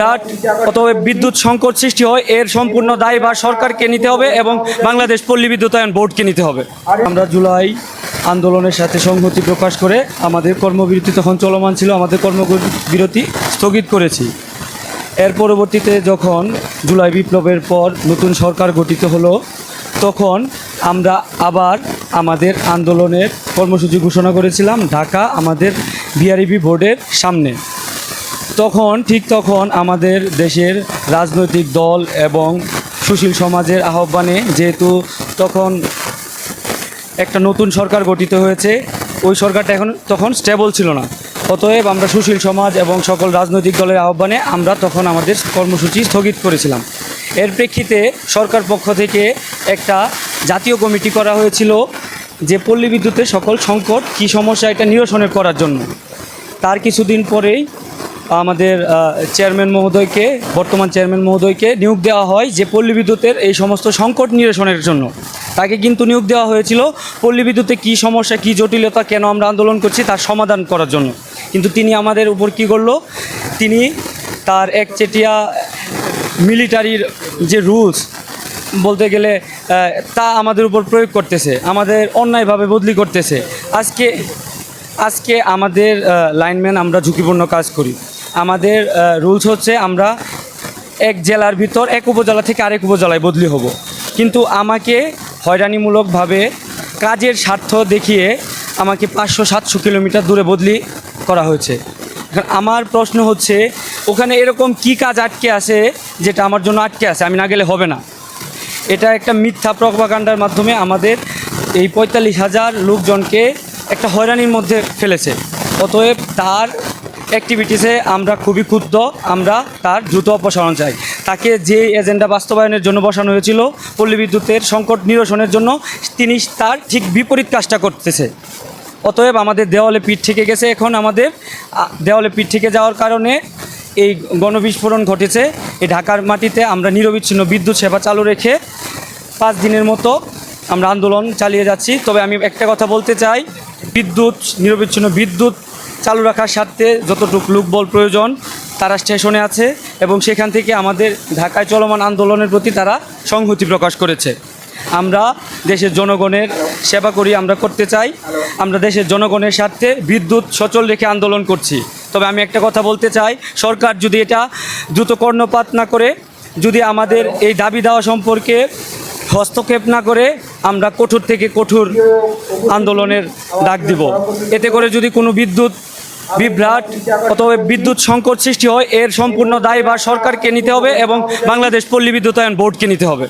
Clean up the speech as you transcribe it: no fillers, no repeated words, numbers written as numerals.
বিরাট অতএব বিদ্যুৎ সংকট সৃষ্টি হয় এর সম্পূর্ণ দায়ভার সরকারকে নিতে হবে এবং বাংলাদেশ পল্লী বিদ্যুতায়ন বোর্ডকে নিতে হবে। আমরা জুলাই আন্দোলনের সাথে সংহতি প্রকাশ করে আমাদের কর্মবিরতি তখন চলমান ছিল, আমাদের কর্মবিরতি স্থগিত করেছি। এর পরবর্তীতে যখন জুলাই বিপ্লবের পর নতুন সরকার গঠিত হলো, তখন আমরা আবার আমাদের আন্দোলনের কর্মসূচি ঘোষণা করেছিলাম ঢাকা আমাদের বিআরইবি বোর্ডের সামনে। তখন আমাদের দেশের রাজনৈতিক দল এবং সুশীল সমাজের আহ্বানে, যেহেতু একটা নতুন সরকার গঠিত হয়েছে, ওই সরকারটা তখন স্টেবল ছিল না, অতএব আমরা সুশীল সমাজ এবং সকল রাজনৈতিক দলের আহ্বানে আমরা তখন আমাদের কর্মসূচি স্থগিত করেছিলাম। এর প্রেক্ষিতে সরকার পক্ষ থেকে একটা জাতীয় কমিটি করা হয়েছিল যে পল্লী বিদ্যুতের সকল সংকট কী সমস্যা এটা নিরসনের করার জন্য। তার কিছুদিন পরেই আমাদের বর্তমান চেয়ারম্যান মহোদয়কে নিয়োগ দেওয়া হয় যে পল্লী বিদ্যুতের এই সমস্ত সংকট নিরসনের জন্য। তাকে কিন্তু নিয়োগ দেওয়া হয়েছিল পল্লী বিদ্যুতে কী সমস্যা, কী জটিলতা, কেন আমরা আন্দোলন করছি তার সমাধান করার জন্য। কিন্তু তিনি আমাদের উপর কী করলো, তিনি তার একচেটিয়া মিলিটারির যে রুলস বলতে গেলে তা আমাদের উপর প্রয়োগ করতেছে, আমাদের অন্যায়ভাবে বদলি করতেছে। আজকে আমাদের লাইনম্যান আমরা ঝুঁকিপূর্ণ কাজ করি। আমাদের রুলস হচ্ছে আমরা এক জেলার ভিতর এক উপজেলা থেকে আরেক উপজেলায় বদলি হব, কিন্তু আমাকে হয়রানিমূলকভাবে কাজের স্বার্থ দেখিয়ে আমাকে 500-700 কিলোমিটার দূরে বদলি করা হয়েছে। এখন আমার প্রশ্ন হচ্ছে, ওখানে এরকম কি কাজ আটকে আছে যেটা আমার জন্য আটকে আছে, আমি না গেলে হবে না? এটা একটা মিথ্যা প্রপাগান্ডার মাধ্যমে আমাদের এই 45,000 লোকজনকে একটা হয়রানির মধ্যে ফেলেছে। অতএব তার অ্যাক্টিভিটিসে আমরা খুবই ক্ষুব্ধ, আমরা তার দ্রুত অপসারণ চাই। তাকে যে এজেন্ডা বাস্তবায়নের জন্য বসানো হয়েছিল পল্লী বিদ্যুতের সংকট নিরসনের জন্য, তিনি তার ঠিক বিপরীত কাজটা করতেছে। অতএব আমাদের দেওয়ালে পিঠ থেকে গেছে। এখন আমাদের দেওয়ালে পিঠ থেকে যাওয়ার কারণে এই গণবিস্ফোরণ ঘটেছে। এই ঢাকার মাটিতে আমরা নিরবিচ্ছিন্ন বিদ্যুৎ সেবা চালু রেখে 5 দিনের মতো আমরা আন্দোলন চালিয়ে যাচ্ছি। তবে আমি একটা কথা বলতে চাই, নিরবিচ্ছিন্ন বিদ্যুৎ চালু রাখার স্বার্থে যতটুকু লোকবল প্রয়োজন তারা স্টেশনে আছে এবং সেখান থেকে আমাদের ঢাকায় চলমান আন্দোলনের প্রতি তারা সংহতি প্রকাশ করেছে। আমরা দেশের জনগণের সেবা করি, আমরা করতে চাই, আমরা দেশের জনগণের স্বার্থে বিদ্যুৎ সচল রেখে আন্দোলন করছি। তবে আমি একটা কথা বলতে চাই, সরকার যদি এটা দ্রুত কর্ণপাত না করে, যদি আমাদের এই দাবি দেওয়া সম্পর্কে হস্তক্ষেপ না করে, আমরা কঠোর থেকে কঠোর আন্দোলনের ডাক দিব। এতে করে যদি কোনো বিভ্রাট অথবা বিদ্যুৎ সংকট সৃষ্টি হয় এর সম্পূর্ণ দায়ভার সরকারকে নিতে হবে এবং বাংলাদেশ পল্লী বিদ্যুতায়ন বোর্ডকে নিতে হবে।